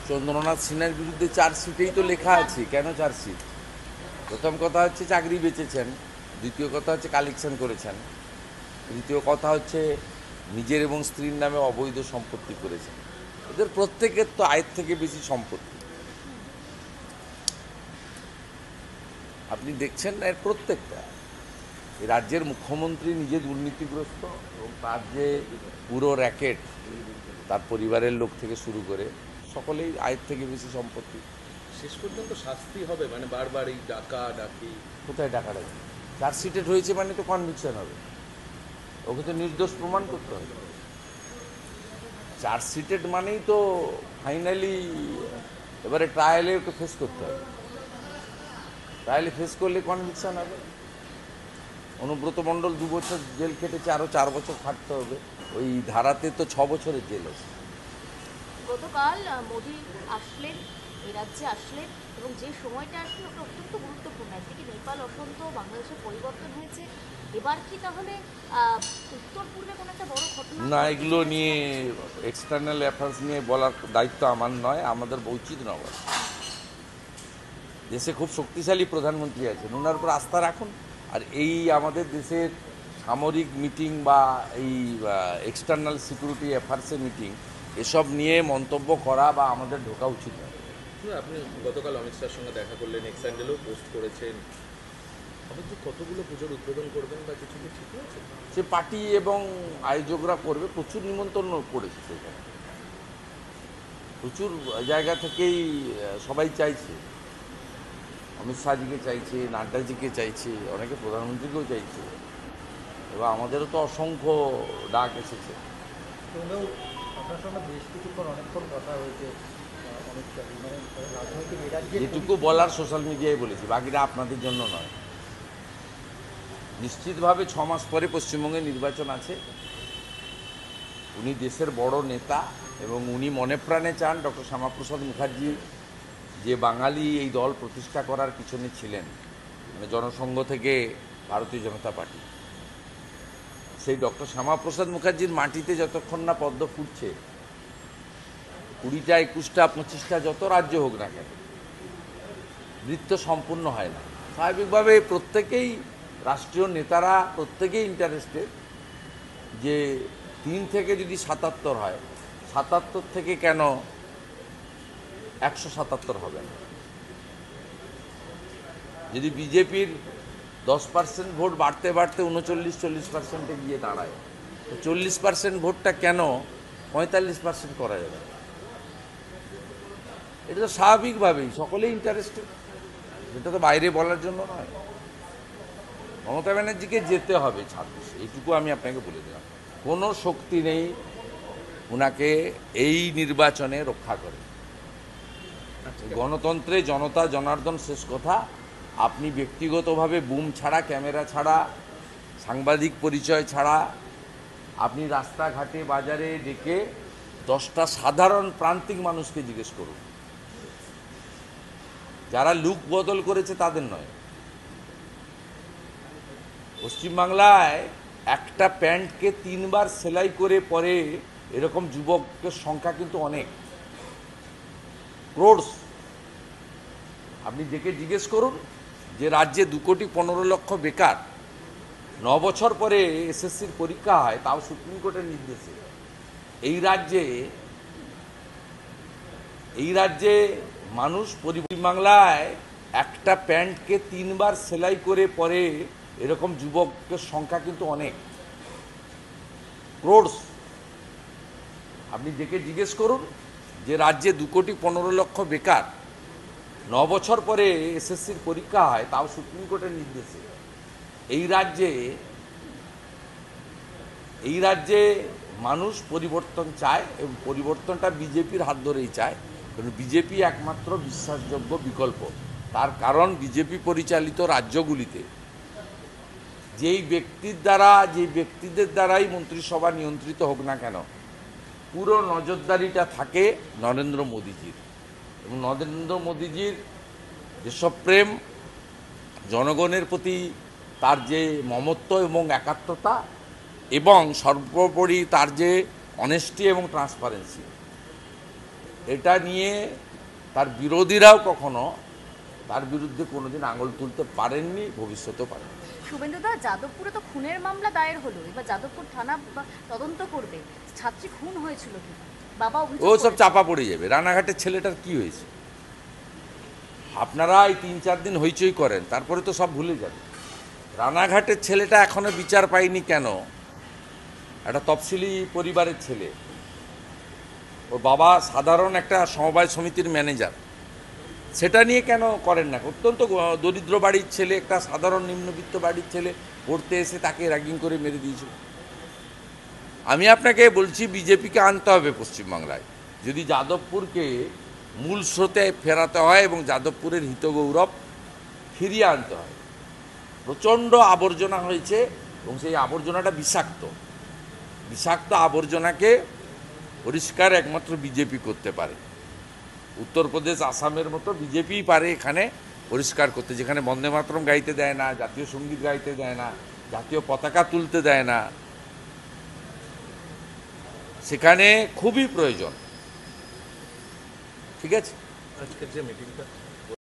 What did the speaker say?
চন্দ্রনাথ সিনহার বিরুদ্ধে চার্জশিটেই তো লেখা আছে। কেন চার্জশিট? প্রথম কথা হচ্ছে চাকরি বেচেছেন, দ্বিতীয় কথা হচ্ছে কালেকশন করেছেন, তৃতীয় কথা হচ্ছে নিজের এবং স্ত্রীর নামে অবৈধ সম্পত্তি করেছেন। এদের প্রত্যেকের তো আয়ের থেকে বেশি সম্পত্তি। আপনি দেখছেন না, এর প্রত্যেকটা। এই রাজ্যের মুখ্যমন্ত্রী নিজে দুর্নীতিগ্রস্ত এবং তার যে পুরো র্যাকেট, তার পরিবারের লোক থেকে শুরু করে সকলেই আয়ের থেকে বেশি সম্পত্তি। শেষ পর্যন্ত শাস্তি হবে, মানে বারবার এই ডাকা ডাকি? কোথায় ডাকাডাকি? চার্জশিটেড হয়েছে মানে তো কনভিকশন হবে, ওকে তো নির্দোষ প্রমাণ করতে হবে। চার্জশিটেড মানেই তো ফাইনালি এবারে ট্রায়ালে ওকে ফেস করতে হবে। ট্রায়ালে ফেস করলে কনভিকশন হবে। অনুব্রত মণ্ডল 2 বছর জেল খেটেছে, আরও 4 বছর খাটতে হবে। ওই ধারাতে তো 6 বছরের জেল আছে। গতকাল মোদি আসলেন, এই রাজ্যে আসলেন, এবং যে সময়টা আসলে ওটা অত্যন্ত গুরুত্বপূর্ণ। একদিকে নেপাল অশান্ত, বাংলাদেশের পরিবর্তন হয়েছে। এবার কি তাহলে উত্তর পূর্বে কোনো একটা বড় ঘটনা? না, এগুলো নিয়ে এক্সটার্নাল অ্যাফেয়ার্স নিয়ে বলার দায়িত্ব আমার নয়, আমাদের উচিত নয়। দেশে খুব শক্তিশালী প্রধানমন্ত্রী আছেন, ওনার উপর আস্থা রাখুন। আর এই আমাদের দেশের সামরিক মিটিং বা এই এক্সটার্নাল সিকিউরিটি অ্যাফেয়ার্সের মিটিং, এসব নিয়ে মন্তব্য করা বা আমাদের ঢোকা উচিত নয়। আপনি গতকাল অমিত শাহর সঙ্গে দেখা করলেন, এক্স হ্যান্ডেলেও পোস্ট করেছেন। আপনি যে কতগুলো পুজোর উদ্বোধন করবেন বা কিছু কি ঠিক আছে? সে পার্টি এবং আয়োজকরা করবে, প্রচুর নিমন্ত্রণ করেছে সেখানে, প্রচুর জায়গা থেকেই সবাই চাইছে। অমিত শাহজিকে চাইছে, নাড্ডাজিকে চাইছে, অনেকে প্রধানমন্ত্রীকেও চাইছে, এবং আমাদেরও তো অসংখ্য ডাক এসেছে। আপনার সঙ্গে বেশ কিছুক্ষণ অনেকক্ষণ কথা হয়েছে। মানে রাজনৈতিক এই রাজ্যে যেটুকু বলার সোশ্যাল মিডিয়ায় বলেছি, বাকিটা আপনাদের জন্য নয়। নিশ্চিতভাবে 6 মাস পরে পশ্চিমবঙ্গে নির্বাচন আছে। উনি দেশের বড় নেতা এবং উনি মনে প্রাণে চান ডক্টর শ্যামাপ্রসাদ মুখার্জি যে বাঙালি এই দল প্রতিষ্ঠা করার পিছনে ছিলেন, মানে জনসংঘ থেকে ভারতীয় জনতা পার্টি, সেই ডক্টর শ্যামাপ্রসাদ মুখার্জির মাটিতে যতক্ষণ না পদ্ম ফুটছে, 20টা 21টা 25টা যত রাজ্য হোক না কেন, বৃত্ত সম্পূর্ণ হয় না। স্বাভাবিকভাবে প্রত্যেকেই, রাষ্ট্রীয় নেতারা প্রত্যেকেই ইন্টারেস্টেড যে 3 থেকে যদি 77 হয়, 77 থেকে কেন 177 হবে না। যদি বিজেপির 10% ভোট বাড়তে বাড়তে 39-40%-এ গিয়ে দাঁড়ায়, তো 40% ভোটটা কেন 45% করা যাবে? এটা তো স্বাভাবিকভাবেই সকলেই ইন্টারেস্টেড, এটা তো বাইরে বলার জন্য নয়। মমতা ব্যানার্জিকে যেতে হবে 26, এইটুকু আমি আপনাকে বলে দিলাম। কোনো শক্তি নেই ওনাকে এই নির্বাচনে রক্ষা করে। গণতন্ত্রে জনতা জনার্দন শেষ কথা। আপনি ব্যক্তিগতভাবে বুম ছাড়া, ক্যামেরা ছাড়া, সাংবাদিক পরিচয় ছাড়া আপনি রাস্তাঘাটে বাজারে ডেকে 10টা সাধারণ প্রান্তিক মানুষকে জিজ্ঞেস করুন, যারা লুক বদল করেছে তাদের নয়। পশ্চিমবাংলায় একটা প্যান্টকে 3 বার সেলাই করে পরে এরকম যুবকের সংখ্যা কিন্তু অনেক, ক্রোড়স। আপনি ডেকে জিজ্ঞেস করুন যে রাজ্যে 2,15,00,000 বেকার, 9 বছর পরে এসএসসির পরীক্ষা হয়, তাও সুপ্রিম কোর্টের নির্দেশে। এই রাজ্যে মানুষ, পশ্চিমবাংলায় একটা প্যান্টকে 3 বার সেলাই করে পরে এরকম যুবকের সংখ্যা কিন্তু অনেক, ক্রোড়স। আপনি ডেকে জিজ্ঞেস করুন যে রাজ্যে 2,15,00,000 বেকার, 9 বছর পরে এসএসসির পরীক্ষা হয়, তাও সুপ্রিম কোর্টের নির্দেশে। এই রাজ্যে মানুষ পরিবর্তন চায়, এবং পরিবর্তনটা বিজেপির হাত ধরেই চায়, কারণ বিজেপি একমাত্র বিশ্বাসযোগ্য বিকল্প। তার কারণ বিজেপি পরিচালিত রাজ্যগুলিতে যেই ব্যক্তিদের দ্বারাই মন্ত্রিসভা নিয়ন্ত্রিত হোক না কেন, পুরো নজরদারিটা থাকে নরেন্দ্র মোদীজির। এবং নরেন্দ্র মোদীজির দেশপ্রেম, জনগণের প্রতি তার যে মমত্ব এবং একাত্মতা, এবং সর্বোপরি তার যে অনেস্টি এবং ট্রান্সপারেন্সি, এটা নিয়ে তার বিরোধীরাও কখনো তার বিরুদ্ধে কোনোদিন আঙুল তুলতে পারেননি, ভবিষ্যতেও পারেন। শুভেন্দুদা, যাদবপুরে তো খুনের মামলা দায়ের হলো, এবার যাদবপুর থানা তদন্ত করবে ছাত্রী খুন হয়েছিল কি বাবা অভিযোগ ও সব করেছে। চাপা পড়ে যাবে। রানাঘাটের ছেলেটার কি হয়েছে? আপনারা এই 3-4 দিন হইচই করেন, তারপরে তো সব ভুলে যাবেন। রানাঘাটের ছেলেটা এখনো বিচার পায়নি কেন? একটা তফসিলি পরিবারের ছেলে, ওর বাবা সাধারণ একটা সমবায় সমিতির ম্যানেজার। সেটা নিয়ে কেন করেন না? অত্যন্ত দরিদ্র বাড়ির ছেলে, একটা সাধারণ নিম্নবিত্ত বাড়ির ছেলে, পড়তে এসে তাকে র্যাগিং করে মেরে দিয়েছিল। আমি আপনাকে বলছি, বিজেপিকে আনতে হবে পশ্চিমবাংলায়, যদি যাদবপুরকে মূল স্রোতে ফেরাতে হয় এবং যাদবপুরের হিতগৌরব ফিরিয়ে আনতে হয়। প্রচণ্ড আবর্জনা হয়েছে এবং সেই আবর্জনাটা বিষাক্ত। বিষাক্ত আবর্জনাকে পরিষ্কার একমাত্র বিজেপি করতে পারে। উত্তরপ্রদেশ, আসামের মতো বিজেপিই পারে এখানে পরিষ্কার করতে, যেখানে বন্দে মাতরম গাইতে দেয় না, জাতীয় সঙ্গীত গাইতে দেয় না, জাতীয় পতাকা তুলতে দেয় না। সেখানে খুবই প্রয়োজন। ঠিক আছে, আজকের যে মিটিংটা